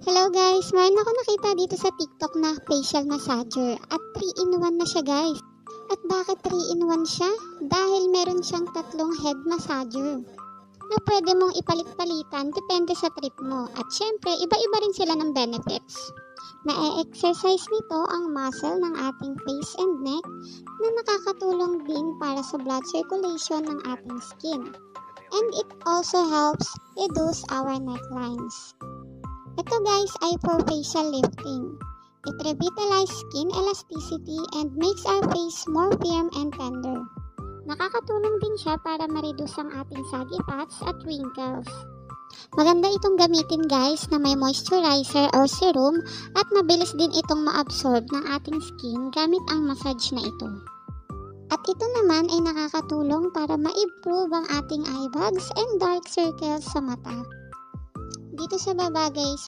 Hello guys, meron ako nakita dito sa TikTok na facial massager at 3-in-1 na siya guys. At bakit 3-in-1 siya? Dahil meron siyang tatlong head massager na pwede mong ipalit-palitan depende sa trip mo. At syempre, iba-iba rin sila ng benefits. Na-exercise nito ang muscle ng ating face and neck na nakakatulong din para sa blood circulation ng ating skin. And it also helps reduce our necklines. Ito guys ay for facial lifting. It revitalizes skin elasticity and makes our face more firm and tender. Nakakatulong din siya para ma-reduce ang ating saggy spots at wrinkles. Maganda itong gamitin guys na may moisturizer or serum at mabilis din itong ma-absorb ng ating skin gamit ang massage na ito. At ito naman ay nakakatulong para ma-improve ang ating eye bags and dark circles sa mata. Dito sa baba guys,